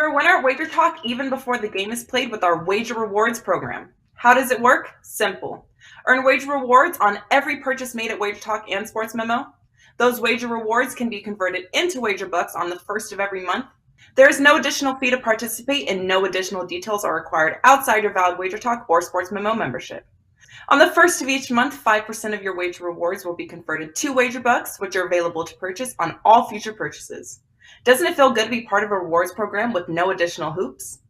You're a winner at WagerTalk even before the game is played with our Wager Rewards program. How does it work? Simple. Earn wager rewards on every purchase made at WagerTalk and Sports Memo. Those wager rewards can be converted into wager bucks on the first of every month. There is no additional fee to participate, and no additional details are required outside your valid WagerTalk or Sports Memo membership. On the first of each month, 5% of your wager rewards will be converted to wager bucks, which are available to purchase on all future purchases. Doesn't it feel good to be part of a rewards program with no additional hoops?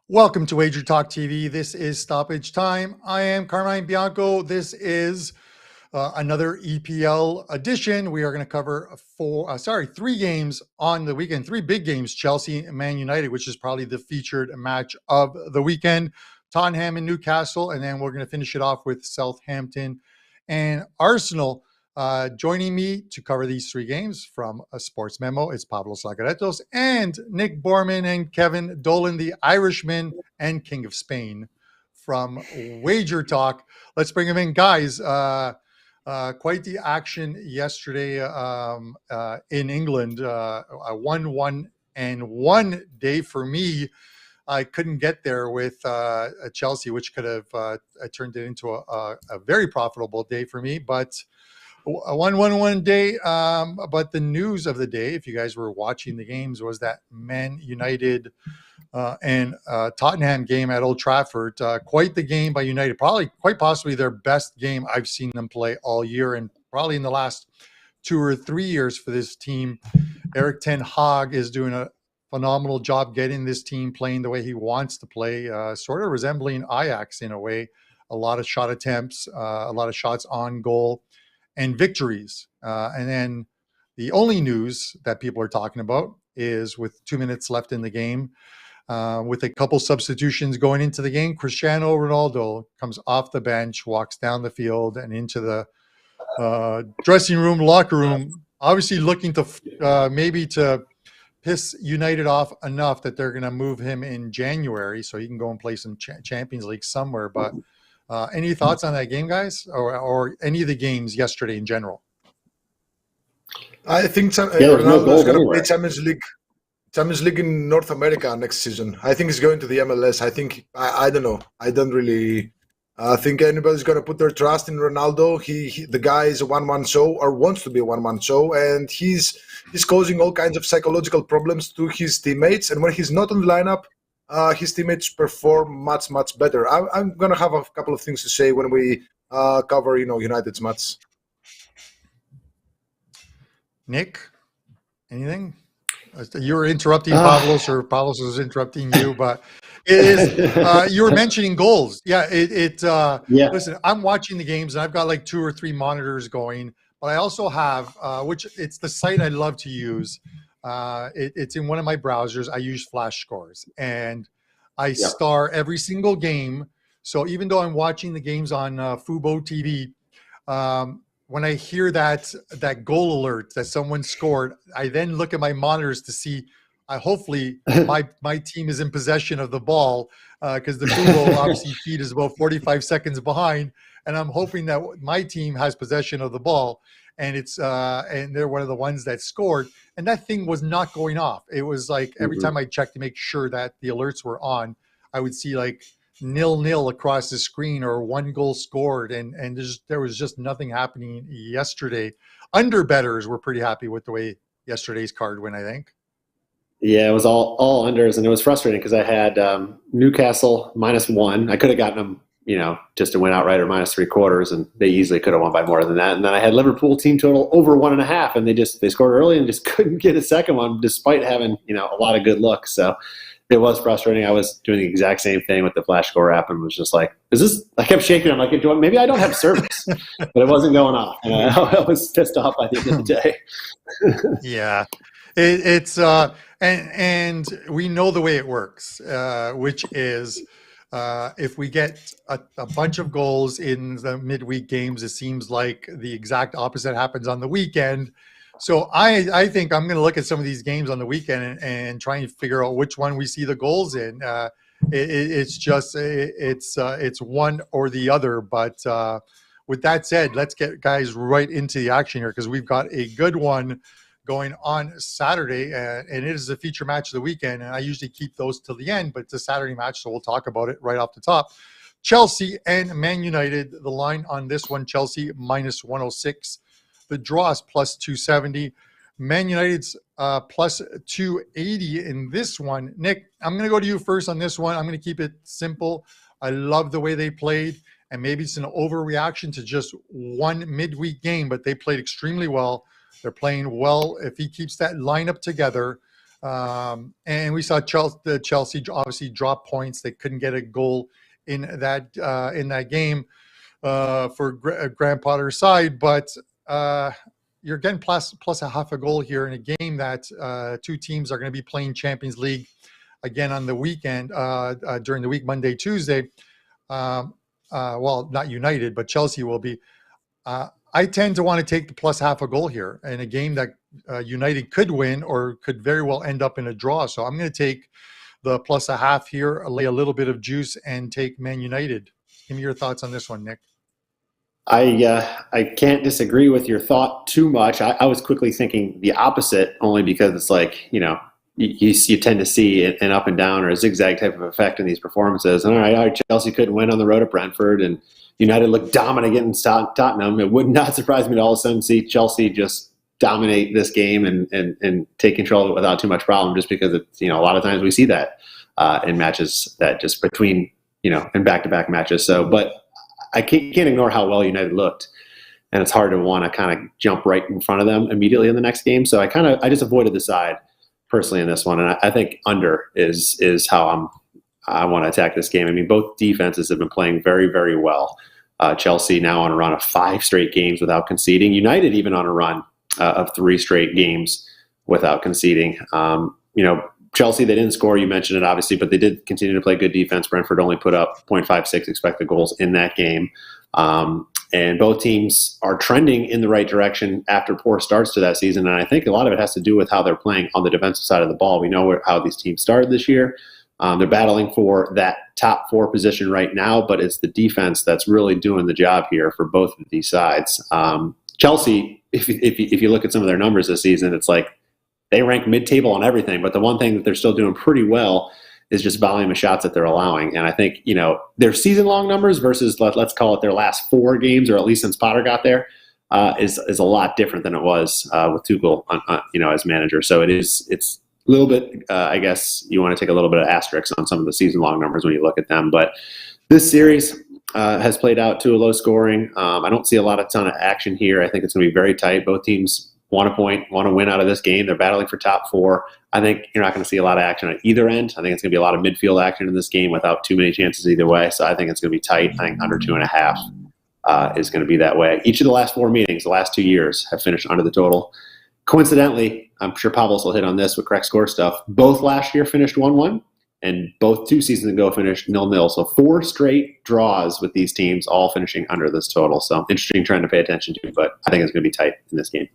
Welcome to WagerTalk TV. This is Stoppage Time. I am Carmine Bianco. This is another EPL edition. We are going to cover three games on the weekend, three big games, Chelsea and Man United, which is probably the featured match of the weekend, Tottenham and Newcastle, and then we're going to finish it off with Southampton and Arsenal. Joining me to cover these three games from a Sports Memo is Pavlos Laguretos and Nick Borrman and Kevin Dolan, the Irishman and King of Spain from WagerTalk. Let's bring them in, guys. Quite the action yesterday in England. A 1-1 day for me. I couldn't get there with Chelsea, which could have turned it into a very profitable day for me, but a 1-1 day, but the news of the day, if you guys were watching the games, was that Man United and Tottenham game at Old Trafford. Quite the game by United, probably quite possibly their best game I've seen them play all year, and probably in the last 2 or 3 years for this team. Eric Ten Hag is doing a phenomenal job getting this team playing the way he wants to play, sort of resembling Ajax in a way. A lot of shot attempts, a lot of shots on goal, and victories. And then the only news that people are talking about is, with 2 minutes left in the game, with a couple substitutions going into the game, Cristiano Ronaldo comes off the bench, walks down the field and into the dressing room, locker room, obviously looking to maybe to piss United off enough that they're going to move him in January so he can go and play some Champions League somewhere. But any thoughts on that game, guys, or any of the games yesterday in general? I think Ronaldo is going to play Champions League in North America next season. I think he's going to the MLS. I think I don't know. I don't really think anybody's going to put their trust in Ronaldo. The guy is a one-man show, or wants to be a one-man show, and he's causing all kinds of psychological problems to his teammates. And when he's not on the lineup, his teammates perform much, much better. I'm going to have a couple of things to say when we cover, United's match. Nick, anything? You were interrupting Pavlos, or Pavlos was interrupting you, but it is. You were mentioning goals. Yeah, yeah. Listen, I'm watching the games, and I've got like 2 or 3 monitors going, but I also have, which it's the site I love to use. It's in one of my browsers. I use Flash Scores, and I star every single game. So even though I'm watching the games on Fubo TV, when I hear that goal alert that someone scored, I then look at my monitors to see. Hopefully my team is in possession of the ball, because the Fubo obviously feed is about 45 seconds behind, and I'm hoping that my team has possession of the ball. And it's and they're one of the ones that scored, and that thing was not going off. It was like every time I checked to make sure that the alerts were on, I would see like 0-0 across the screen, or 1 goal scored, and there was just nothing happening yesterday. Under bettors were pretty happy with the way yesterday's card went, I think. Yeah, it was all unders, and it was frustrating because I had Newcastle -1. I could have gotten them, just to win outright, or -3/4, and they easily could have won by more than that. And then I had Liverpool team total over 1.5, and they scored early and just couldn't get a second one, despite having a lot of good looks. So it was frustrating. I was doing the exact same thing with the Flash Score app, and was just like, "Is this?" I kept shaking. I'm like, "Maybe I don't have service," but it wasn't going off, and I was pissed off by the end of the day. Yeah, it's and we know the way it works, which is If we get a bunch of goals in the midweek games, it seems like the exact opposite happens on the weekend. So I think I'm going to look at some of these games on the weekend and try and figure out which one we see the goals in. It's one or the other. But with that said, let's get guys right into the action here, because we've got a good one going on Saturday, and it is the feature match of the weekend. And I usually keep those till the end, but it's a Saturday match, so we'll talk about it right off the top. Chelsea and Man United. The line on this one: Chelsea minus 106. The draw is plus 270. Man United's plus 280 in this one. Nick, I'm going to go to you first on this one. I'm going to keep it simple. I love the way they played, and maybe it's an overreaction to just one midweek game, but they played extremely well. They're playing well if he keeps that lineup together. And we saw Chelsea obviously drop points. They couldn't get a goal in that game for Graham Potter's side, but you're getting plus a half a goal here in a game that two teams are going to be playing Champions League again on the weekend, during the week, Monday, Tuesday. Well, not United, but Chelsea will be. I tend to want to take the plus half a goal here in a game that United could win or could very well end up in a draw. So I'm going to take the plus a half here, lay a little bit of juice, and take Man United. Give me your thoughts on this one, Nick. I can't disagree with your thought too much. I was quickly thinking the opposite, only because it's like, you tend to see an up and down or a zigzag type of effect in these performances. And all right, Chelsea couldn't win on the road at Brentford, and United looked dominant against Tottenham. It would not surprise me to all of a sudden see Chelsea just dominate this game and take control of it without too much problem, just because it's, a lot of times we see that in matches that just between, in back-to-back matches. So, but I can't ignore how well United looked, and it's hard to want to kind of jump right in front of them immediately in the next game. So I just avoided the side personally in this one, and I think under is how I want to attack this game. I mean, both defenses have been playing very, very well. Chelsea now on a run of 5 straight games without conceding. United even on a run of 3 straight games without conceding. Chelsea, they didn't score, you mentioned it obviously, but they did continue to play good defense. Brentford only put up 0.56 expected goals in that game. And both teams are trending in the right direction after poor starts to that season. And I think a lot of it has to do with how they're playing on the defensive side of the ball. We know how these teams started this year. They're battling for that top 4 position right now, but it's the defense that's really doing the job here for both of these sides. Chelsea, if you look at some of their numbers this season, it's like they rank mid-table on everything, but the one thing that they're still doing pretty well is just volume of shots that they're allowing. And I think, their season-long numbers versus, let's call it their last 4 games, or at least since Potter got there, is a lot different than it was with Tuchel, as manager. So it's a little bit, I guess you want to take a little bit of asterisks on some of the season-long numbers when you look at them. But this series has played out to a low scoring. I don't see a ton of action here. I think it's going to be very tight. Both teams want to win out of this game. They're battling for top 4. I think you're not going to see a lot of action on either end. I think it's going to be a lot of midfield action in this game without too many chances either way. So I think it's going to be tight. I think under 2.5 is going to be that way. Each of the last 4 meetings, the last 2 years, have finished under the total. Coincidentally, I'm sure Pavlos will hit on this with correct score stuff. Both last year finished 1-1, and both 2 seasons ago finished 0-0. So 4 straight draws with these teams, all finishing under this total. So interesting trend to pay attention to, but I think it's going to be tight in this game.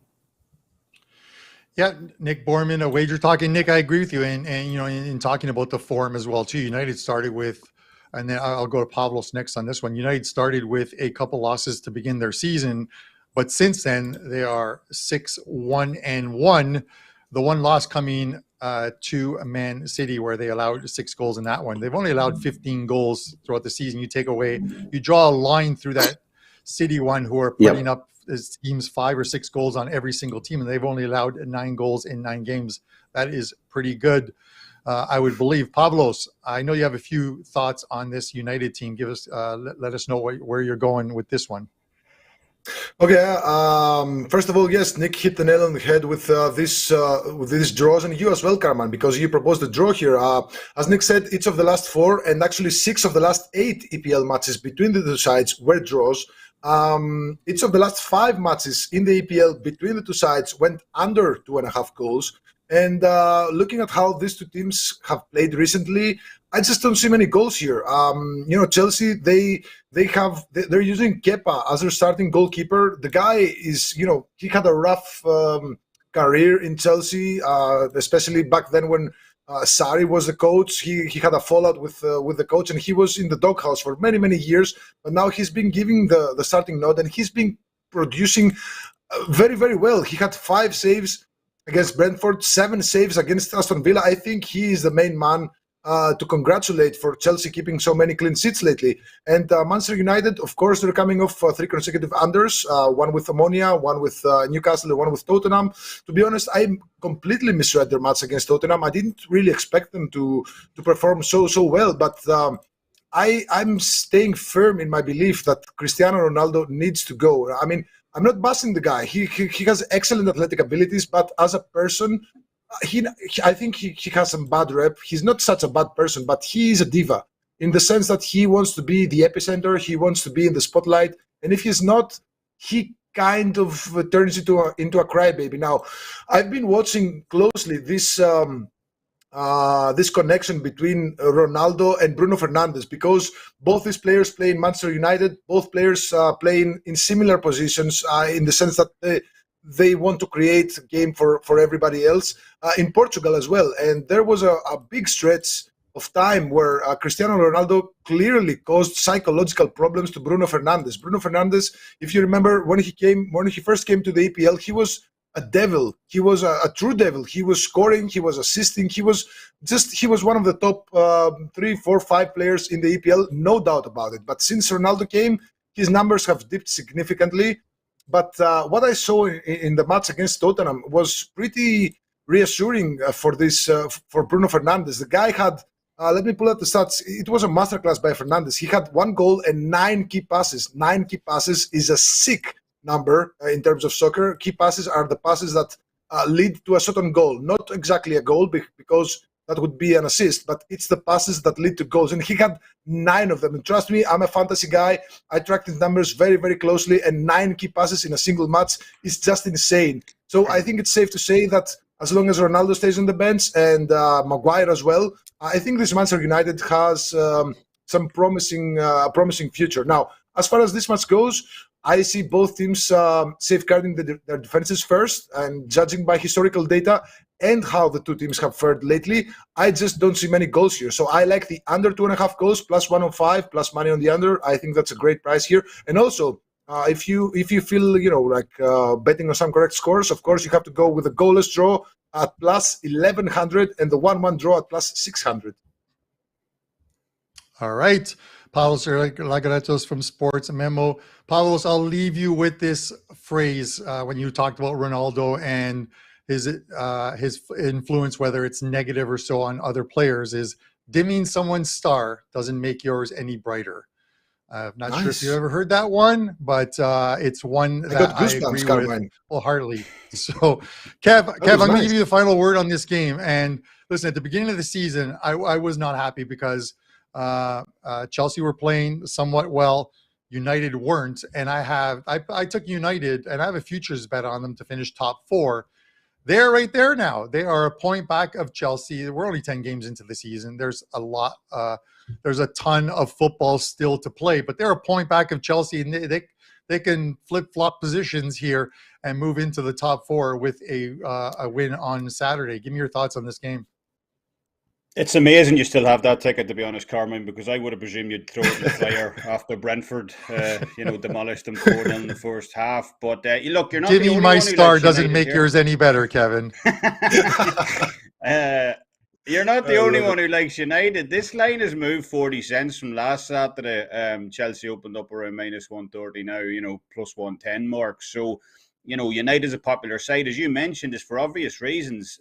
Yeah, Nick Borrman, a wager talking. Nick, I agree with you, and in talking about the form as well too. United started with, and then I'll go to Pavlos next on this one. United started with a couple losses to begin their season, but since then they are 6-1-1. The one loss coming to Man City, where they allowed 6 goals in that one. They've only allowed 15 goals throughout the season. You draw a line through that City one, who are putting up teams 5 or 6 goals on every single team, and they've only allowed 9 goals in 9 games. That is pretty good, I would believe. Pavlos, I know you have a few thoughts on this United team. Give us, let us know where you're going with this one. Okay. First of all, yes, Nick hit the nail on the head with these draws, and you as well, Carmine, because you proposed a draw here. As Nick said, each of the last 4 and actually 6 of the last 8 EPL matches between the 2 sides were draws. Each of the last 5 matches in the EPL between the 2 sides went under 2.5 goals. And looking at how these 2 teams have played recently, I just don't see many goals here. Chelsea, they're using Kepa as their starting goalkeeper. The guy is, he had a rough career in Chelsea, especially back then when Sarri was the coach. He had a fallout with the coach, and he was in the doghouse for many, many years. But now he's been giving the starting nod, and he's been producing very, very well. He had 5 saves against Brentford, 7 saves against Aston Villa. I think he is the main man to congratulate for Chelsea keeping so many clean sheets lately. And Manchester United, of course, they're coming off 3 consecutive unders, one with Ammonia, one with Newcastle, and one with Tottenham. To be honest, I completely misread their match against Tottenham. I didn't really expect them to perform so well, but I'm staying firm in my belief that Cristiano Ronaldo needs to go. I mean, I'm not bashing the guy. He has excellent athletic abilities, but as a person, I think he has some bad rep. He's not such a bad person, but he is a diva in the sense that he wants to be the epicenter. He wants to be in the spotlight. And if he's not, he kind of turns into a crybaby. Now, I've been watching closely this connection between Ronaldo and Bruno Fernandes, because both these players play in Manchester United. Both players play in similar positions in the sense that they want to create a game for everybody else, in Portugal as well. And there was a big stretch of time where Cristiano Ronaldo clearly caused psychological problems to Bruno Fernandes. Bruno Fernandes, if you remember, when he first came to the EPL, he was a devil. He was a true devil. He was scoring, he was assisting, he was one of the top 3, 4, 5 players in the EPL, no doubt about it. But since Ronaldo came, his numbers have dipped significantly. But what I saw in the match against Tottenham was pretty reassuring for Bruno Fernandes. The guy had, let me pull out the stats. It was a masterclass by Fernandes. He had 1 goal and 9 key passes. 9 key passes is a sick number in terms of soccer. Key passes are the passes that lead to a certain goal. Not exactly a goal, because that would be an assist, but it's the passes that lead to goals. And he had 9 of them. And trust me, I'm a fantasy guy. I tracked his numbers very, very closely, and 9 key passes in a single match is just insane. So I think it's safe to say that as long as Ronaldo stays on the bench and Maguire as well, I think this Manchester United has some promising future. Now, as far as this match goes, I see both teams safeguarding their defenses first, and judging by historical data and how the 2 teams have fared lately, I just don't see many goals here. So I like the under 2.5 goals, plus 105, plus money on the under. I think that's a great price here. And also, if you feel like betting on some correct scores, of course you have to go with a goalless draw at plus 1100 and the 1-1 draw at plus 600. All right. Pavlos Laguretos from Sports Memo. Pavlos, I'll leave you with this phrase when you talked about Ronaldo and his influence, whether it's negative or so, on other players, is dimming someone's star doesn't make yours any brighter. I'm not sure if you ever heard that one, but it's one that I agree with wholeheartedly. So, Kev, I'm going to give you the final word on this game. And listen, at the beginning of the season, I was not happy because Chelsea were playing somewhat well. United weren't, and I took United, and I have a futures bet on them to finish top 4. They're right there now. They are a point back of Chelsea. We're only 10 games into the season. There's a lot. There's a ton of football still to play, but they're a point back of Chelsea, and they can flip-flop positions here and move into the top 4 with a win on Saturday. Give me your thoughts on this game. It's amazing you still have that ticket, to be honest, Carmine, because I would have presumed you'd throw it in the fire after Brentford, demolished them 4-0 in the first half. But look, you're not Give me my star doesn't make yours any better, Kevin. You're not the only one who likes United. This line has moved 40 cents from last Saturday. Chelsea opened up around minus 130 now, plus 110 mark. So, United is a popular side. As you mentioned, is for obvious reasons.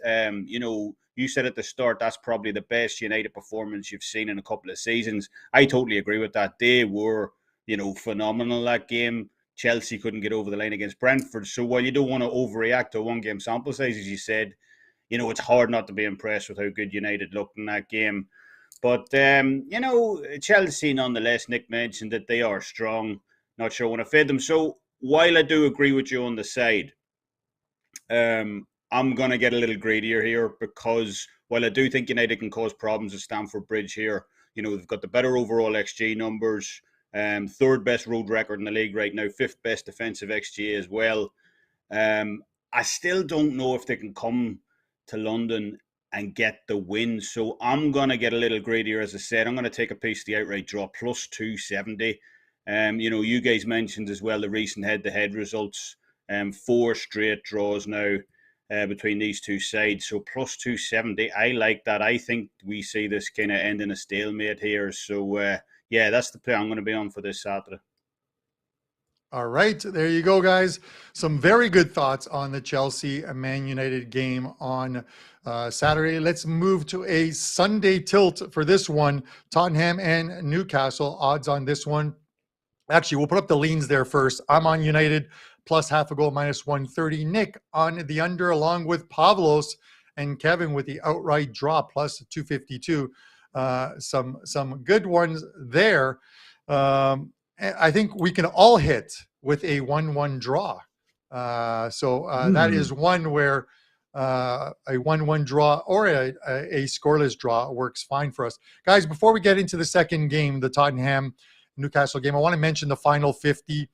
You said at the start that's probably the best United performance you've seen in a couple of seasons. I totally agree with that. They were, phenomenal that game. Chelsea couldn't get over the line against Brentford. So while you don't want to overreact to a one-game sample size, as you said, it's hard not to be impressed with how good United looked in that game. But, Chelsea, nonetheless, Nick mentioned that they are strong. Not sure I want to fade them. So while I do agree with you on the side, I'm going to get a little greedier here, because while I do think United can cause problems at Stamford Bridge here, they've got the better overall XG numbers, third best road record in the league right now, fifth best defensive XG as well. I still don't know if they can come to London and get the win. So I'm going to get a little greedier, as I said. I'm going to take a piece of the outright draw, plus 270. You guys mentioned as well the recent head-to-head results. 4 straight draws now between these two sides. So plus 270, I like that. I think we see this kind of end in a stalemate here. So, that's the play I'm going to be on for this Saturday. All right, there you go, guys. Some very good thoughts on the Chelsea and Man United game on Saturday. Let's move to a Sunday tilt for this one. Tottenham and Newcastle, odds on this one. Actually, we'll put up the leans there first. I'm on United, plus half a goal, minus 130. Nick on the under, along with Pavlos and Kevin with the outright draw, plus 252. Some good ones there. I think we can all hit with a 1-1 draw. That is one where a 1-1 draw or a scoreless draw works fine for us. Guys, before we get into the second game, the Tottenham Newcastle game, I want to mention the Final 50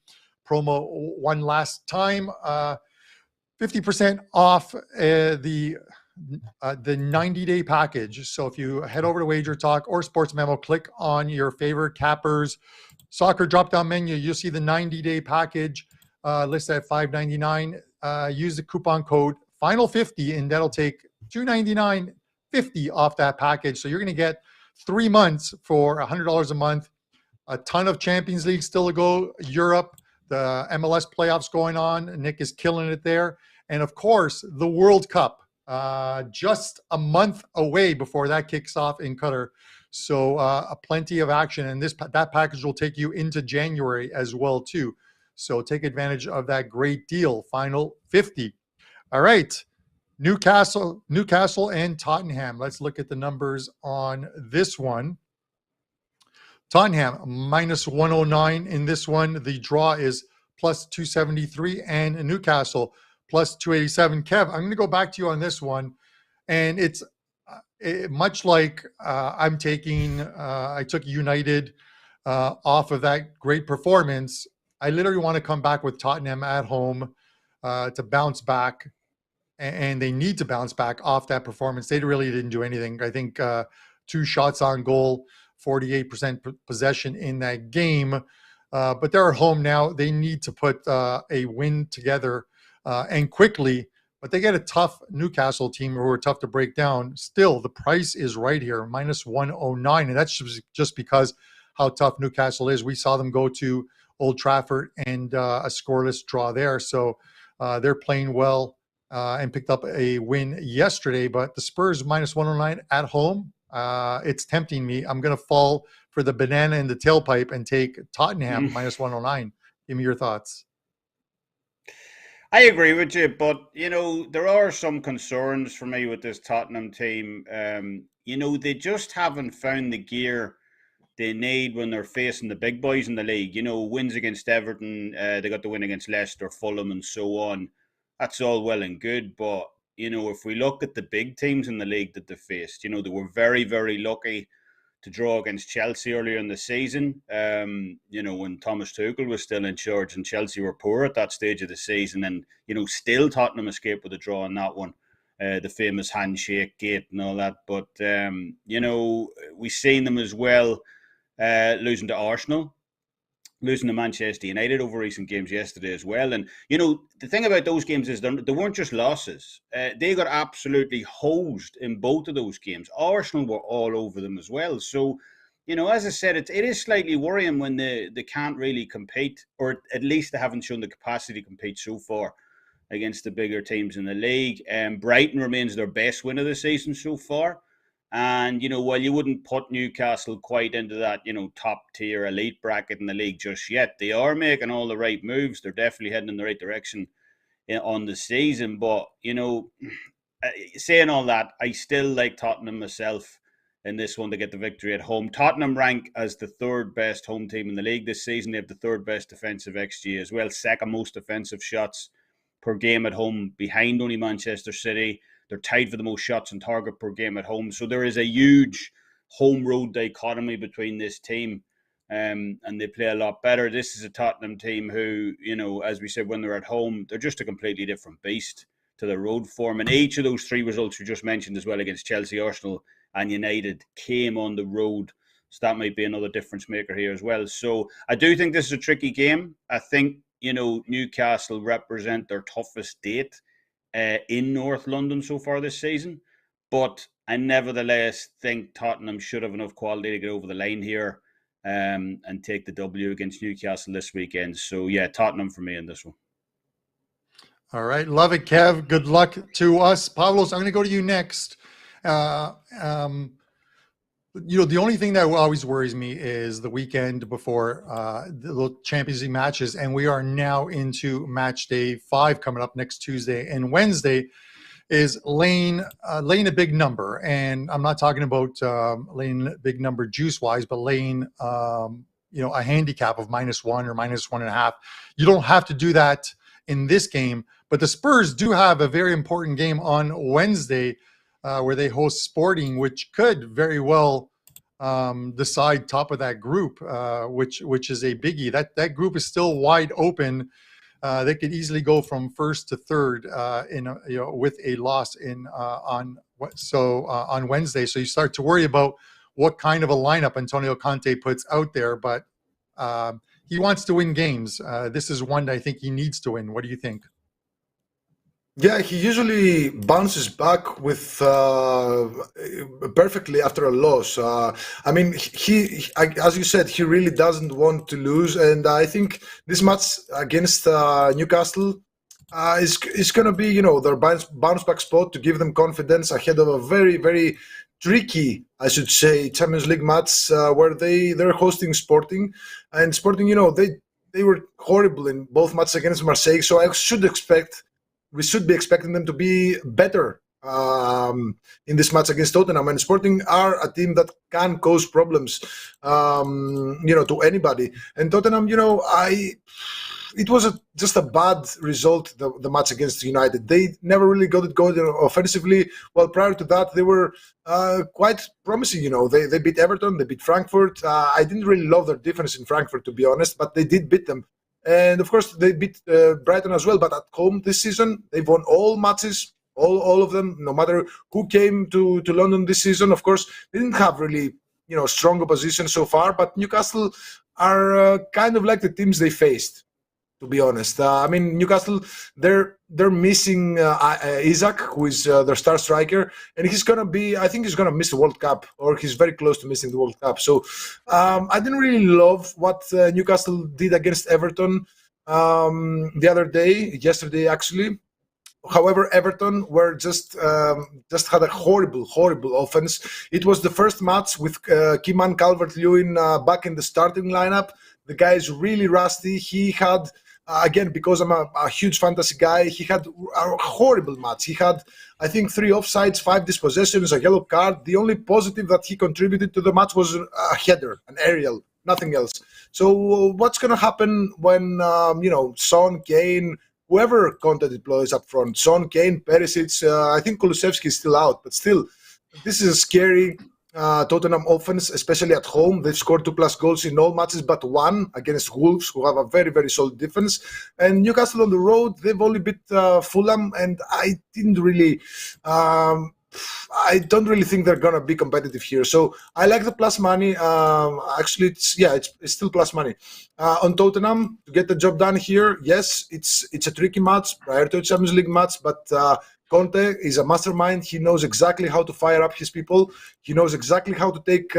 promo one last time. 50% off the 90-day package. So if you head over to WagerTalk or Sports Memo, click on your favorite cappers soccer drop-down menu, you'll see the 90-day package listed at $5.99. Use the coupon code FINAL50, and that'll take $2.99.50 off that package. So you're going to get 3 months for $100 a month. A ton of Champions League still to go. Europe, the MLS playoffs going on. Nick is killing it there. And, of course, the World Cup, just a month away before that kicks off in Qatar. So plenty of action, and that package will take you into January as well too. So take advantage of that great deal. Final 50. All right, Newcastle and Tottenham. Let's look at the numbers on this one. Tottenham minus 109 in this one. The draw is plus 273, and Newcastle plus 287. Kev, I'm going to go back to you on this one, and it's much like I took United off of that great performance. I literally want to come back with Tottenham at home to bounce back, and they need to bounce back off that performance. They really didn't do anything. I think 2 shots on goal, 48% possession in that game, but they're at home now. They need to put a win together and quickly. But they get a tough Newcastle team who are tough to break down. Still, the price is right here, minus 109. And that's just because how tough Newcastle is. We saw them go to Old Trafford and a scoreless draw there. So they're playing well and picked up a win yesterday. But the Spurs minus 109 at home, it's tempting me. I'm going to fall for the banana in the tailpipe and take Tottenham minus 109. Give me your thoughts. I agree with you, but, there are some concerns for me with this Tottenham team. They just haven't found the gear they need when they're facing the big boys in the league. Wins against Everton, they got the win against Leicester, Fulham, and so on. That's all well and good, but, if we look at the big teams in the league that they faced, they were very, very lucky to draw against Chelsea earlier in the season, when Thomas Tuchel was still in charge and Chelsea were poor at that stage of the season. And, still Tottenham escaped with a draw on that one, the famous handshake gate and all that. But, we've seen them as well losing to Arsenal, losing to Manchester United over recent games yesterday as well. And, the thing about those games is they weren't just losses. They got absolutely hosed in both of those games. Arsenal were all over them as well. So, as I said, it is slightly worrying when they can't really compete, or at least they haven't shown the capacity to compete so far against the bigger teams in the league. Brighton remains their best win of the season so far. And, while you wouldn't put Newcastle quite into that, top tier elite bracket in the league just yet, they are making all the right moves. They're definitely heading in the right direction on the season. But, saying all that, I still like Tottenham myself in this one to get the victory at home. Tottenham rank as the third best home team in the league this season. They have the third best defensive XG as well. Second most defensive shots per game at home, behind only Manchester City. They're tied for the most shots on target per game at home. So there is a huge home-road dichotomy between this team. And they play a lot better. This is a Tottenham team who, as we said, when they're at home, they're just a completely different beast to the road form. And each of those three results you just mentioned as well against Chelsea, Arsenal and United came on the road. So that might be another difference maker here as well. So I do think this is a tricky game. I think, Newcastle represent their toughest date in North London so far this season. But I nevertheless think Tottenham should have enough quality to get over the line here. And take the W against Newcastle this weekend. So, yeah, Tottenham for me in this one. All right. Love it, Kev. Good luck to us. Pavlos, I'm going to go to you next. The only thing that always worries me is the weekend before the Champions League matches, and we are now into match day 5 coming up next Tuesday and Wednesday. Is laying a big number, and I'm not talking about laying a big number juice-wise, but laying a handicap of -1 or -1.5. You don't have to do that in this game, but the Spurs do have a very important game on Wednesday where they host Sporting, which could very well decide top of that group, which is a biggie. That group is still wide open. They could easily go from first to third with a loss on Wednesday. So you start to worry about what kind of a lineup Antonio Conte puts out there. But he wants to win games. This is one that I think he needs to win. What do you think? Yeah, he usually bounces back with perfectly after a loss. As you said, he really doesn't want to lose, and I think this match against Newcastle is going to be, their bounce back spot to give them confidence ahead of a very, very tricky, I should say, Champions League match where they're hosting Sporting, and Sporting, they were horrible in both matches against Marseille, so we should be expecting them to be better in this match against Tottenham. And Sporting are a team that can cause problems, to anybody. And Tottenham, it was just a bad result, the match against United. They never really got it going offensively. Well, prior to that, they were quite promising. They beat Everton, they beat Frankfurt. I didn't really love their defense in Frankfurt, to be honest, but they did beat them. And of course, they beat Brighton as well. But at home this season, they've won all matches, all of them, no matter who came to London this season. Of course, they didn't have really, strong opposition so far. But Newcastle are kind of like the teams they faced, to be honest. Newcastle, they're missing Isaac, who is their star striker, and I think he's gonna miss the World Cup, or he's very close to missing the World Cup. So I didn't really love what Newcastle did against Everton yesterday actually. However, Everton were just had a horrible offense. It was the first match with Keyman Calvert-Lewin back in the starting lineup. The guy is really rusty. He had, again, because I'm a huge fantasy guy, he had a horrible match. He had, I think, 3 offsides, 5 dispossessions, a yellow card. The only positive that he contributed to the match was a header, an aerial, nothing else. So what's going to happen when, Son, Kane, whoever Conte deploys up front, Son, Kane, Perisic, I think Kulusevski is still out, but still, this is a scary Tottenham offense, especially at home. They've scored 2+ goals in all matches but 1 against Wolves, who have a very, very solid defense. And Newcastle on the road, they've only beat Fulham, and I don't really think they're gonna be competitive here. So I like the plus money. Actually, it's still plus money on Tottenham to get the job done here. Yes, it's a tricky match prior to a Champions League match, but Conte is a mastermind. He knows exactly how to fire up his people. He knows exactly how to take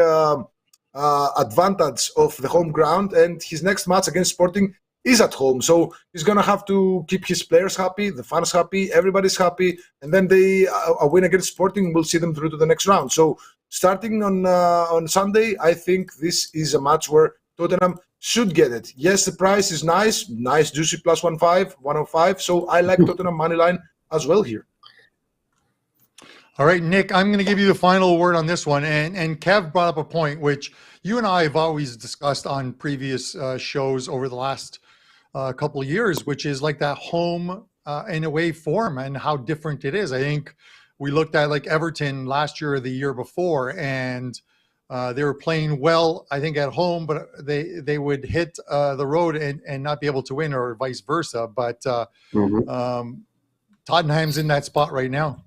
advantage of the home ground. And his next match against Sporting is at home. So he's going to have to keep his players happy, the fans happy, everybody's happy. And then a win against Sporting will see them through to the next round. So starting on Sunday, I think this is a match where Tottenham should get it. Yes, the price is nice, juicy plus 105. So I like Tottenham money line as well here. All right, Nick, I'm going to give you the final word on this one. And Kev brought up a point which you and I have always discussed on previous shows over the last couple of years, which is like that home and away form and how different it is. I think we looked at like Everton last year or the year before, and they were playing well, I think, at home, but they would hit the road and not be able to win, or vice versa. But Tottenham's in that spot right now.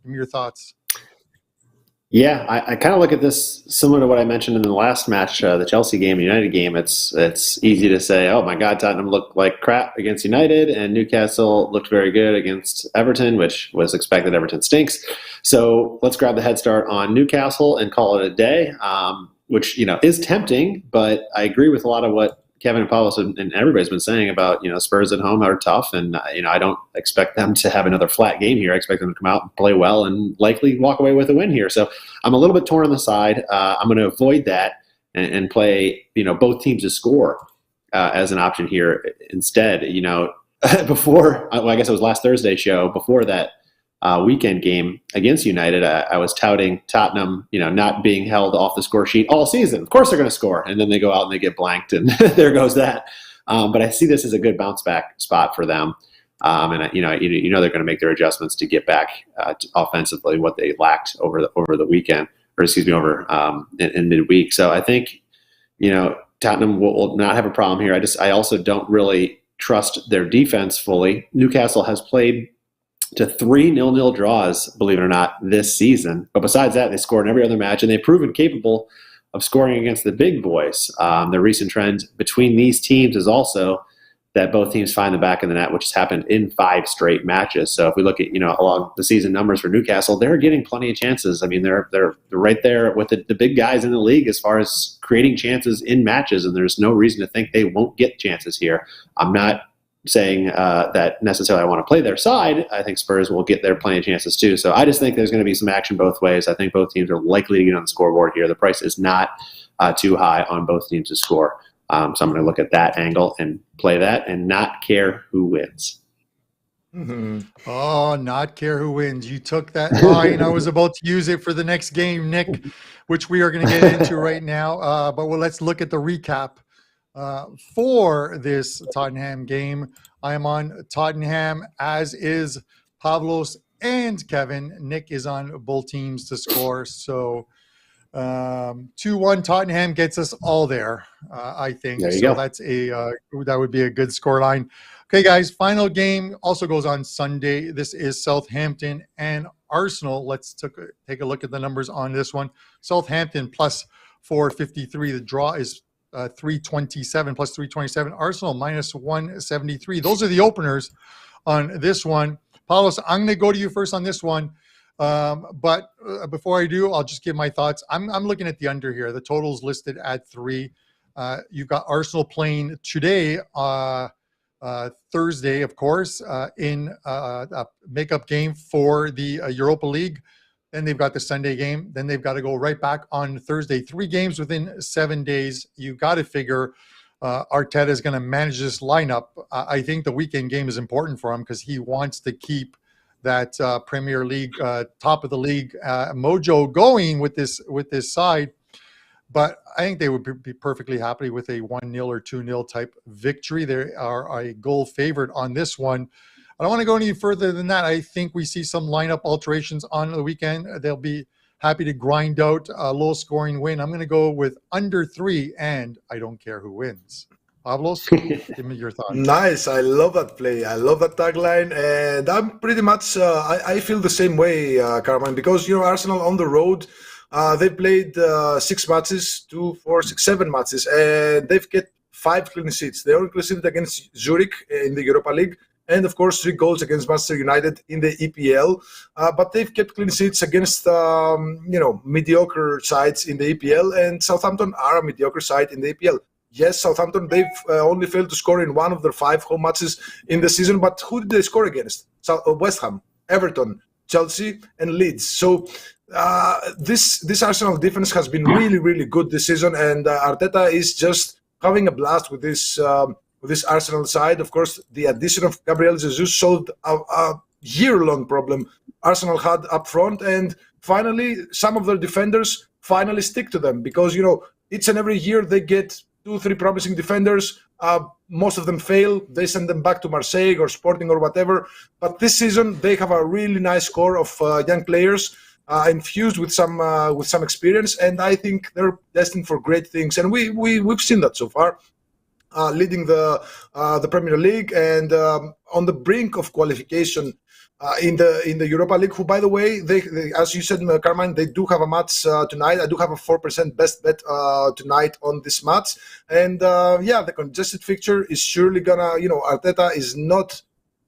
Give me your thoughts. Yeah, I kind of look at this similar to what I mentioned in the last match, the Chelsea game, United game. It's easy to say, oh my God, Tottenham looked like crap against United, and Newcastle looked very good against Everton, which was expected. Everton stinks. So let's grab the head start on Newcastle and call it a day, which is tempting. But I agree with a lot of what Kevin and Pavlos and everybody's been saying about, Spurs at home are tough. And, I don't expect them to have another flat game here. I expect them to come out and play well and likely walk away with a win here. So I'm a little bit torn on the side. I'm going to avoid that and play, both teams to score as an option here instead. Before, I guess it was last Thursday's show, before that weekend game against United, I was touting Tottenham, not being held off the score sheet all season. Of course they're going to score, and then they go out and they get blanked, and there goes that. But I see this as a good bounce back spot for them, and they're going to make their adjustments to get back offensively what they lacked over the weekend, over in midweek. So I think Tottenham will not have a problem here. I also don't really trust their defense fully. Newcastle has played to 3 0-0 draws, believe it or not, this season. But besides that, they scored in every other match, and they've proven capable of scoring against the big boys. The recent trend between these teams is also that both teams find the back of the net, which has happened in 5 straight matches. So if we look at along the season numbers for Newcastle, they're getting plenty of chances. I mean, they're right there with the big guys in the league as far as creating chances in matches, and there's no reason to think they won't get chances here. I'm not saying that necessarily I want to play their side. I think Spurs will get their plenty of chances too. So I just think there's going to be some action both ways. I think both teams are likely to get on the scoreboard here. The price is not too high on both teams to score. So I'm going to look at that angle and play that and not care who wins. Mm-hmm. Oh, not care who wins. You took that line. I was about to use it for the next game, Nick, which we are going to get into right now. But let's look at the recap. For this Tottenham game, I am on Tottenham, as is Pavlos and Kevin. Nick is on both teams to score. So 2-1 Tottenham gets us all there, I think. There you go. That's that would be a good score line. Okay, guys, final game also goes on Sunday. This is Southampton and Arsenal. Let's take a look at the numbers on this one. Southampton plus 453. The draw is 327 plus 327. Arsenal minus 173. Those are the openers on this one. Pavlos, I'm going to go to you first on this one. But before I do, I'll just give my thoughts. I'm looking at the under here. The total's listed at 3. You've got Arsenal playing today, Thursday, of course, in a makeup game for the Europa League. Then they've got the Sunday game. Then they've got to go right back on Thursday. 3 games within 7 days. You've got to figure Arteta is going to manage this lineup. I think the weekend game is important for him because he wants to keep that Premier League, top of the league mojo going with this side. But I think they would be perfectly happy with a 1-0 or 2-0 type victory. They are a goal favorite on this one. I don't want to go any further than that. I think we see some lineup alterations on the weekend. They'll be happy to grind out a low-scoring win. I'm going to go with under 3, and I don't care who wins. Pavlos, give me your thoughts. Nice. I love that play. I love that tagline. And I'm pretty much, I feel the same way, Carmine, because, Arsenal on the road, they played 6 matches, 2, 4, 6, 7 matches, and they've get 5 clean sheets. They only clean sheet against Zurich in the Europa League. And, of course, 3 goals against Manchester United in the EPL. But they've kept clean sheets against, mediocre sides in the EPL. And Southampton are a mediocre side in the EPL. Yes, Southampton, they've only failed to score in 1 of their 5 home matches in the season. But who did they score against? West Ham, Everton, Chelsea, and Leeds. So this Arsenal defense has been really, really good this season. And Arteta is just having a blast with this Arsenal side. Of course, the addition of Gabriel Jesus solved a year-long problem Arsenal had up front, and finally, some of their defenders finally stick to them because, each and every year they get 2-3 promising defenders, most of them fail. They send them back to Marseille or Sporting or whatever. But this season, they have a really nice core of young players infused with some experience, and I think they're destined for great things. And we've seen that so far, leading the Premier League and on the brink of qualification in the Europa League. Who, by the way, they as you said, Carmine, they do have a match tonight. I do have a 4% best bet tonight on this match, and the congested fixture is surely gonna. Arteta is not.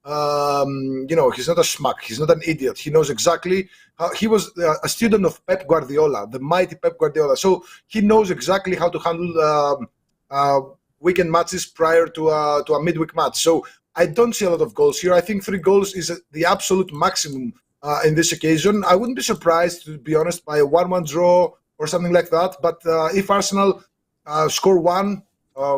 He's not a schmuck. He's not an idiot. He knows exactly. He was a student of Pep Guardiola, the mighty Pep Guardiola. So he knows exactly how to handle weekend matches prior to a midweek match. So I don't see a lot of goals here. I think 3 goals is the absolute maximum in this occasion. I wouldn't be surprised, to be honest, by a 1-1 draw or something like that. But if Arsenal score one,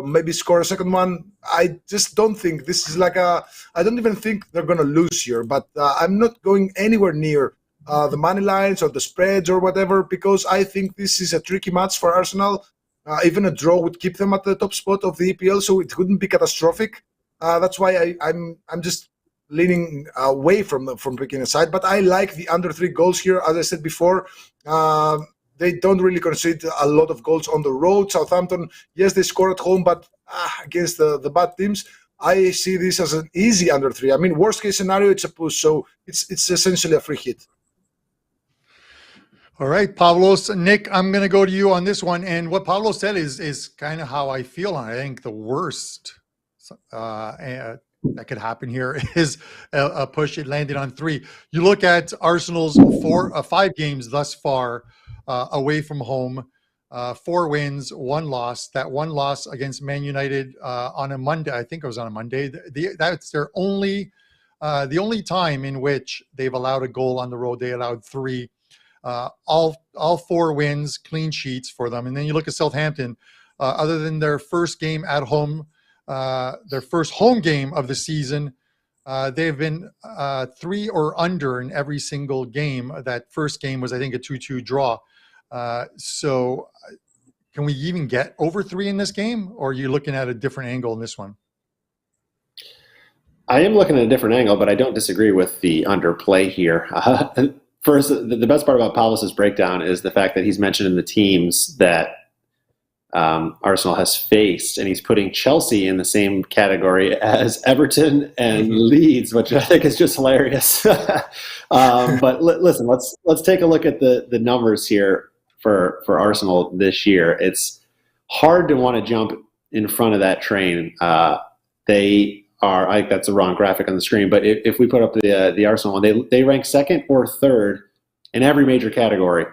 maybe score a second one, I just don't think this is I don't even think they're going to lose here. But I'm not going anywhere near the money lines or the spreads or whatever, because I think this is a tricky match for Arsenal. Even a draw would keep them at the top spot of the EPL, so it wouldn't be catastrophic. That's why I'm just leaning away from picking a side. But I like the under 3 goals here. As I said before, they don't really concede a lot of goals on the road. Southampton, yes, they score at home, but against the bad teams, I see this as an easy under 3. I mean, worst case scenario, it's a push, so it's essentially a free hit. All right, Pavlos. Nick, I'm going to go to you on this one. And what Pavlos said is kind of how I feel on it. I think the worst that could happen here is a push. It landed on 3. You look at Arsenal's 5 games thus far away from home, 4 wins, 1 loss. That 1 loss against Man United on a Monday, I think it was on a Monday. That's their the only time in which they've allowed a goal on the road. They allowed 3. All 4 wins, clean sheets for them. And then you look at Southampton, other than their first game at home, their first home game of the season, they've been 3 or under in every single game. That first game was, I think, a 2-2 draw. So can we even get over 3 in this game, or are you looking at a different angle in this one? I am looking at a different angle, but I don't disagree with the underplay here. First, the best part about Pavlos' breakdown is the fact that he's mentioned the teams that Arsenal has faced, and he's putting Chelsea in the same category as Everton and Leeds, which I think is just hilarious. But listen, let's take a look at the numbers here for Arsenal this year. It's hard to want to jump in front of that train. They are, I think that's the wrong graphic on the screen, but if we put up the Arsenal one, they rank 2nd or 3rd in every major category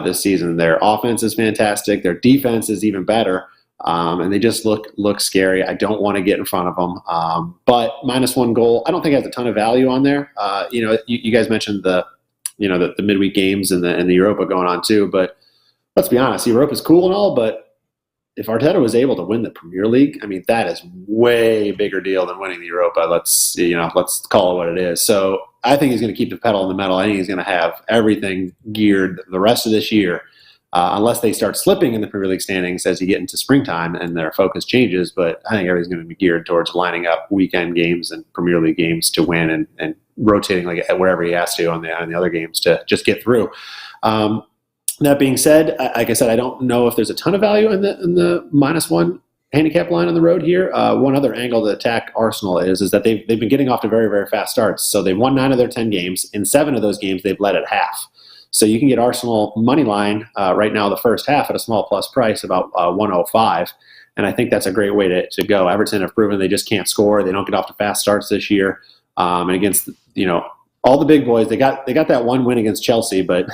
this season. Their offense is fantastic. Their defense is even better. And they just look scary. I don't want to get in front of them. But -1 goal, I don't think it has a ton of value on there. You guys mentioned the midweek games and the Europa going on too, but let's be honest, Europa is cool and all, but if Arteta was able to win the Premier League, I mean, that is way bigger deal than winning the Europa. Let's call it what it is. So I think he's going to keep the pedal in the metal. I think he's going to have everything geared the rest of this year, unless they start slipping in the Premier League standings as you get into springtime and their focus changes. But I think everything's going to be geared towards lining up weekend games and Premier League games to win and rotating like wherever he has to on the other games to just get through. That being said, like I said, I don't know if there's a ton of value in the -1 handicap line on the road here. One other angle to attack Arsenal is that they've been getting off to very, very fast starts. So they've won 9 of their 10 games. In 7 of those games, they've led at half. So you can get Arsenal money line right now, the first half at a small plus price, about 105. And I think that's a great way to go. Everton have proven they just can't score. They don't get off to fast starts this year. And against all the big boys, they got that 1 win against Chelsea, but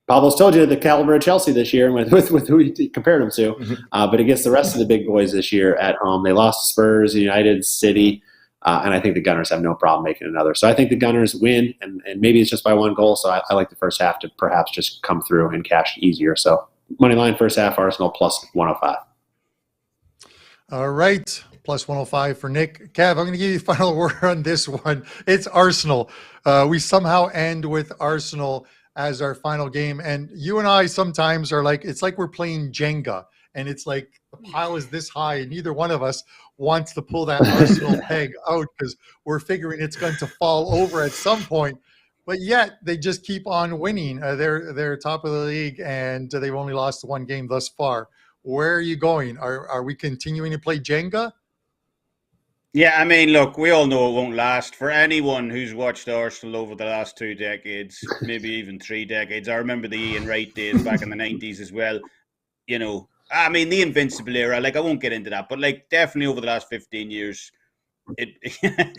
Pavlos told you the caliber of Chelsea this year and with who he compared them to. But against the rest of the big boys this year at home, they lost to Spurs, United, City, and I think the Gunners have no problem making another. So I think the Gunners win, and maybe it's just by 1 goal. So I like the first half to perhaps just come through and cash easier. So money line first half, Arsenal plus 105. All right. Plus 105 for Nick. Cav, I'm going to give you the final word on this one. It's Arsenal. We somehow end with Arsenal as our final game. And you and I sometimes are like, it's like we're playing Jenga. and it's like the pile is this high, and neither one of us wants to pull that Arsenal peg out because we're figuring it's going to fall over at some point. But yet they just keep on winning. They're top of the league, and they've only lost one game thus far. Where are you going? Are we continuing to play Jenga? Yeah, I mean, look, we all know it won't last. For anyone who's watched Arsenal over the last 2 decades, maybe even 3 decades, I remember the Ian Wright days back in the 90s as well. You know, I mean, the Invincible era, like, I won't get into that, but, like, definitely over the last 15 years, yeah,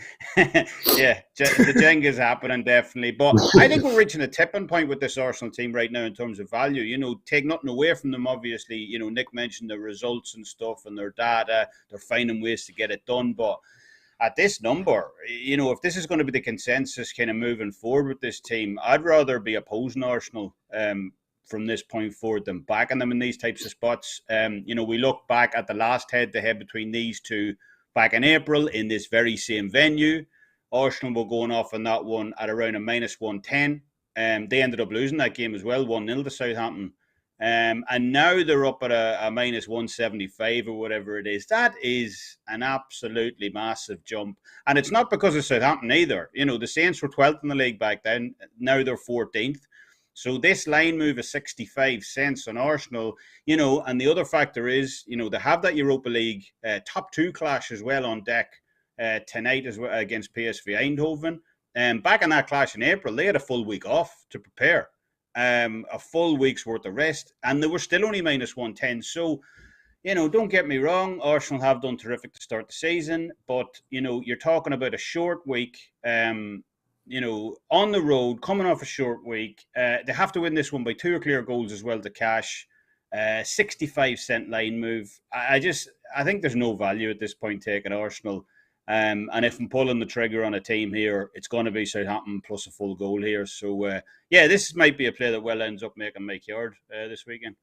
the Jenga's happening, definitely. But I think we're reaching a tipping point with this Arsenal team right now in terms of value. You know, take nothing away from them, obviously. You know, Nick mentioned the results and stuff and their data. They're finding ways to get it done. But at this number, you know, if this is going to be the consensus kind of moving forward with this team, I'd rather be opposing Arsenal from this point forward than backing them in these types of spots. You know, we look back at the last head-to-head between these two back in April in this very same venue. Arsenal were going off on that one at around a -110. They ended up losing that game as well, 1-0 to Southampton. And now they're up at a -175 or whatever it is. That is an absolutely massive jump. And it's not because of Southampton either. You know, the Saints were 12th in the league back then. Now they're 14th. So this line move is 65 cents on Arsenal, you know, and the other factor is, you know, they have that Europa League top 2 clash as well on deck tonight as well against PSV Eindhoven. Back in that clash in April, they had a full week off to prepare, a full week's worth of rest, and they were still only -110. So, you know, don't get me wrong, Arsenal have done terrific to start the season, but, you know, you're talking about a short week, you know, on the road, coming off a short week. They have to win this one by 2 or clear goals as well to cash. 65-cent line move. I think there's no value at this point taking Arsenal. And if I'm pulling the trigger on a team here, it's going to be Southampton plus a full goal here. So, yeah, this might be a play that well ends up making Mike Yard this weekend.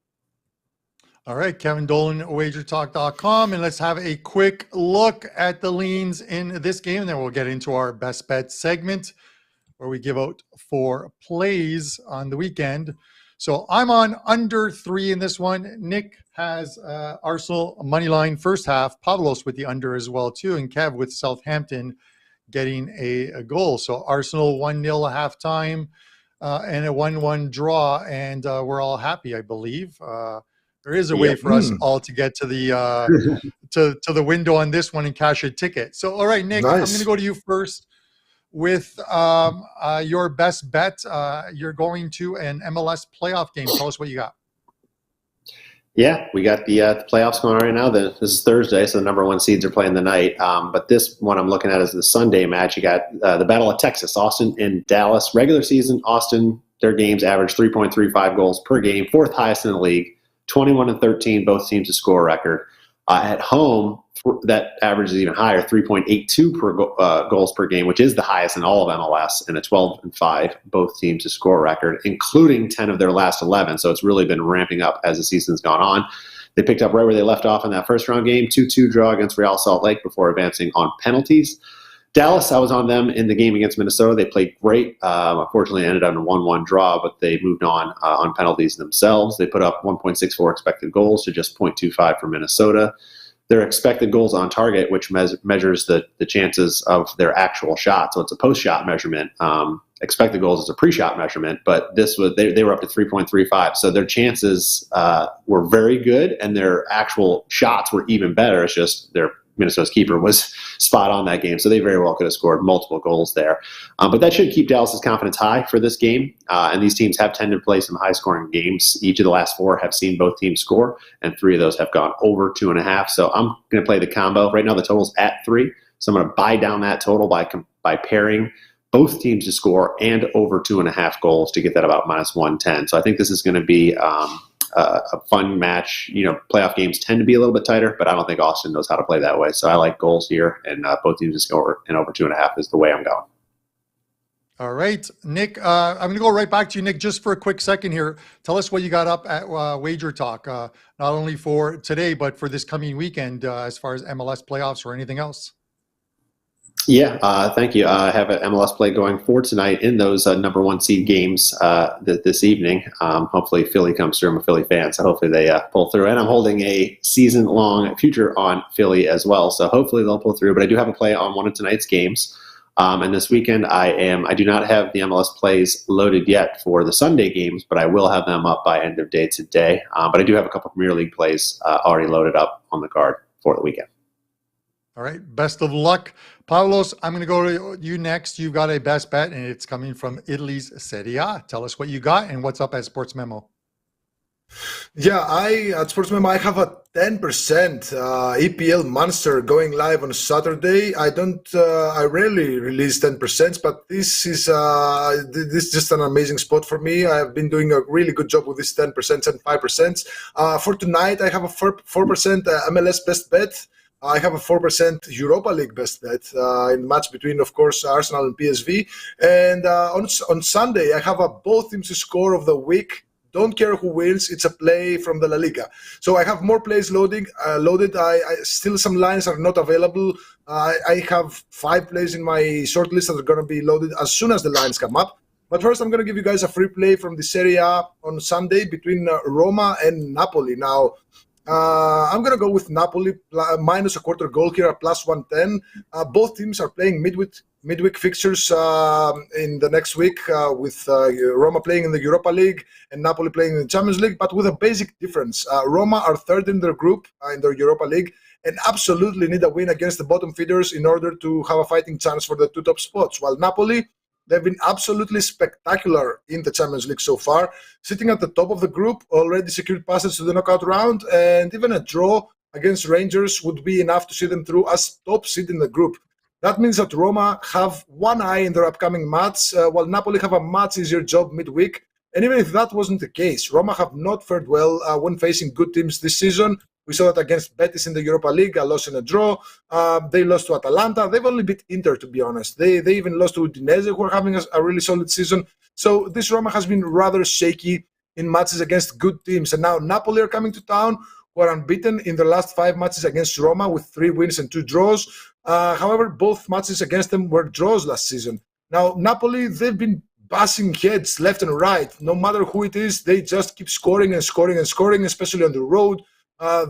All right, Kevin Dolan, WagerTalk.com, and let's have a quick look at the leans in this game, and then we'll get into our best bet segment, where we give out 4 plays on the weekend. So I'm on under 3 in this one. Nick has Arsenal money line first half. Pavlos with the under as well too, and Kev with Southampton getting a goal. So Arsenal 1-0 at halftime and a 1-1 draw, and we're all happy, I believe. There is a way for us all to get to the to the window on this one and cash a ticket. So all right, Nick, nice. I'm going to go to you first with your best bet. You're going to an MLS playoff game. Tell us what you got. Yeah, we got the playoffs going on right now. This is Thursday, so the number 1 seeds are playing the night. But this one I'm looking at is the Sunday match. You got the Battle of Texas, Austin and Dallas. Regular season, Austin, their games average 3.35 goals per game, 4th highest in the league. 21-13, both teams to score a record. At home, that average is even higher, 3.82 per goals per game, which is the highest in all of MLS, and a 12-5, both teams to score a record, including 10 of their last 11. So it's really been ramping up as the season's gone on. They picked up right where they left off in that first round game, 2-2 draw against Real Salt Lake before advancing on penalties. Dallas, I was on them in the game against Minnesota. They played great. Unfortunately, it ended up in a 1-1 draw, but they moved on penalties themselves. They put up 1.64 expected goals to just 0.25 for Minnesota. Their expected goals on target, which measures the chances of their actual shot. So it's a post-shot measurement. Expected goals is a pre-shot measurement, but this was they were up to 3.35. So their chances were very good, and their actual shots were even better. It's just their Minnesota's keeper was spot on that game, so they very well could have scored multiple goals there. But that should keep Dallas's confidence high for this game. And these teams have tended to play some high-scoring games. Each of the last 4 have seen both teams score, and 3 of those have gone over 2.5. So I'm going to play the combo. Right now the total's at 3, so I'm going to buy down that total by pairing both teams to score and over 2.5 goals to get that about -110. So I think this is going to be a fun match. You know, playoff games tend to be a little bit tighter, but I don't think Austin knows how to play that way. So I like goals here, and both teams to score and over 2.5 is the way I'm going. All right, Nick, I'm going to go right back to you, Nick, just for a quick second here. Tell us what you got up at Wager Talk, not only for today, but for this coming weekend as far as MLS playoffs or anything else. Yeah, thank you. I have an MLS play going for tonight in those number one seed games this evening. Hopefully Philly comes through. I'm a Philly fan, so hopefully they pull through. And I'm holding a season-long future on Philly as well, so hopefully they'll pull through. But I do have a play on one of tonight's games. And this weekend, I do not have the MLS plays loaded yet for the Sunday games, but I will have them up by end of day today. But I do have a couple Premier League plays already loaded up on the card for the weekend. All right. Best of luck. Pavlos, I'm going to go to you next. You've got a best bet, and it's coming from Italy's Serie A. Tell us what you got and what's up at Sports Memo. Yeah, at Sports Memo, I have a 10% EPL Monster going live on Saturday. I rarely release 10%, but this is just an amazing spot for me. I've been doing a really good job with this 10% and 5%. For tonight, I have a 4% MLS best bet. I have a 4% Europa League best bet in the match between, of course, Arsenal and PSV. And on Sunday, I have both teams to score of the week. Don't care who wins. It's a play from the La Liga. So I have more plays loaded. I still some lines are not available. I have 5 plays in my short list that are going to be loaded as soon as the lines come up. But first, I'm going to give you guys a free play from the Serie A on Sunday between Roma and Napoli. Now, I'm going to go with Napoli minus a quarter goal here at plus 110. Both teams are playing midweek fixtures in the next week with Roma playing in the Europa League and Napoli playing in the Champions League, but with a basic difference. Roma are third in their group in their Europa League and absolutely need a win against the bottom feeders in order to have a fighting chance for the 2 top spots, while Napoli, they've been absolutely spectacular in the Champions League so far, sitting at the top of the group, already secured passes to the knockout round, and even a draw against Rangers would be enough to see them through as top seed in the group. That means that Roma have one eye in their upcoming match, while Napoli have a much easier job midweek. And even if that wasn't the case, Roma have not fared well when facing good teams this season. We saw that against Betis in the Europa League, a loss and a draw. They lost to Atalanta. They've only beat Inter, to be honest. They even lost to Udinese, who are having a really solid season. So this Roma has been rather shaky in matches against good teams. And now Napoli are coming to town, who are unbeaten in their last 5 matches against Roma with 3 wins and 2 draws. However, both matches against them were draws last season. Now, Napoli, they've been bashing heads left and right. No matter who it is, they just keep scoring and scoring and scoring, especially on the road.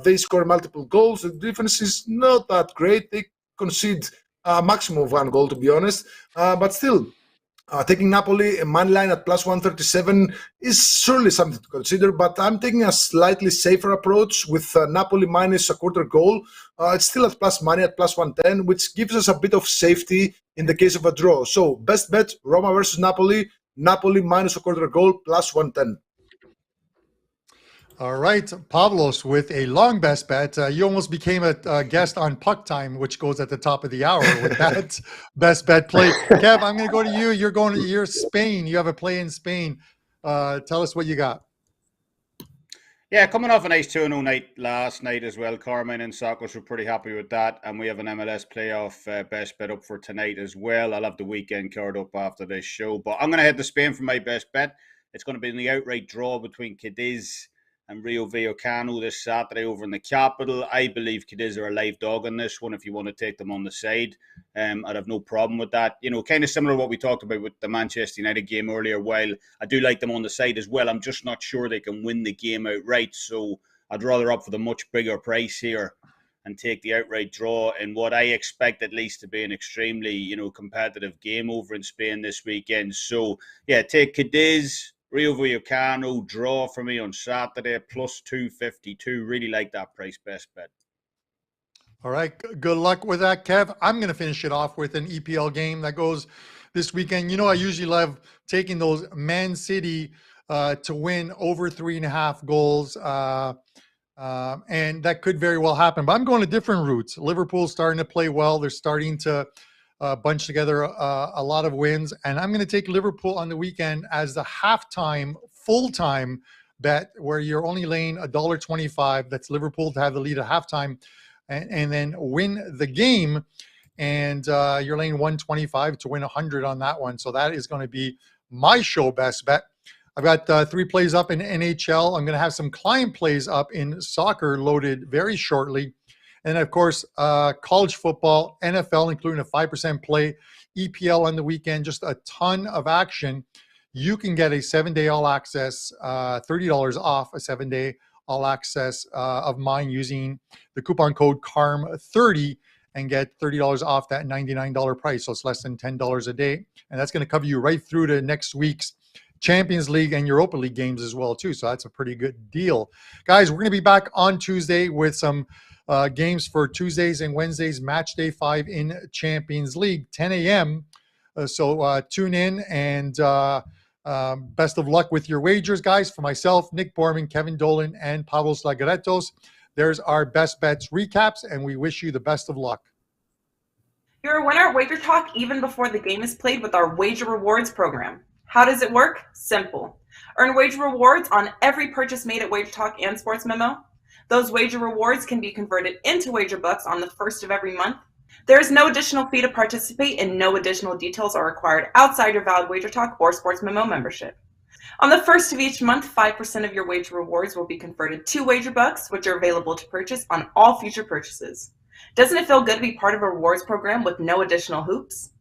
They score multiple goals. The defense is not that great. They concede a maximum of 1 goal, to be honest. But still, taking Napoli, a money line at plus 137 is surely something to consider, but I'm taking a slightly safer approach with Napoli minus a quarter goal. It's still at plus money at plus 110, which gives us a bit of safety in the case of a draw. So best bet, Roma versus Napoli, Napoli minus a quarter goal, plus 110. All right, Pavlos with a long best bet. You almost became a guest on Puck Time, which goes at the top of the hour with that best bet play. Kev, I'm going to go to you. You're Spain. You have a play in Spain. Tell us what you got. Yeah, coming off a nice 2-0 night last night as well. Carmine and Sakos were pretty happy with that. And we have an MLS playoff best bet up for tonight as well. I'll have the weekend card up after this show. But I'm going to head to Spain for my best bet. It's going to be in the outright draw between Cadiz and Rio Vallecano this Saturday over in the capital. I believe Cadiz are a live dog on this one if you want to take them on the side. I'd have no problem with that. You know, kind of similar to what we talked about with the Manchester United game earlier. While I do like them on the side as well, I'm just not sure they can win the game outright. So I'd rather opt for the much bigger price here and take the outright draw in what I expect at least to be an extremely, competitive game over in Spain this weekend. So, yeah, take Cadiz, Rio Vallecano, draw for me on Saturday, plus 252. Really like that price best bet. All right. Good luck with that, Kev. I'm going to finish it off with an EPL game that goes this weekend. I usually love taking those Man City to win over 3.5 goals. And that could very well happen. But I'm going to different routes. Liverpool's starting to play well. They're starting to bunch together a lot of wins. And I'm going to take Liverpool on the weekend as the halftime, full-time bet where you're only laying $1.25. That's Liverpool to have the lead at halftime and then win the game. And you're laying 125 to win 100 on that one. So that is going to be my show best bet. I've got 3 plays up in NHL. I'm going to have some client plays up in soccer loaded very shortly. And of course, college football, NFL, including a 5% play, EPL on the weekend, just a ton of action. You can get a 7-day all access, $30 off a 7-day all access of mine using the coupon code CARM30 and get $30 off that $99 price. So it's less than $10 a day. And that's going to cover you right through to next week's Champions League and Europa League games as well, too. So that's a pretty good deal. Guys, we're going to be back on Tuesday with some games for Tuesdays and Wednesdays, match day 5 in Champions League, 10 a.m. So tune in and best of luck with your wagers, guys. For myself, Nick Borrman, Kevin Dolan, and Pavlos Laguretos, there's our best bets recaps, and we wish you the best of luck. You're a winner at WagerTalk even before the game is played with our Wager Rewards program. How does it work? Simple. Earn wager rewards on every purchase made at WagerTalk and Sports Memo. Those wager rewards can be converted into wager bucks on the first of every month. There is no additional fee to participate, and no additional details are required outside your valid WagerTalk or Sports Memo membership. On the first of each month, 5% of your wager rewards will be converted to wager bucks, which are available to purchase on all future purchases. Doesn't it feel good to be part of a rewards program with no additional hoops?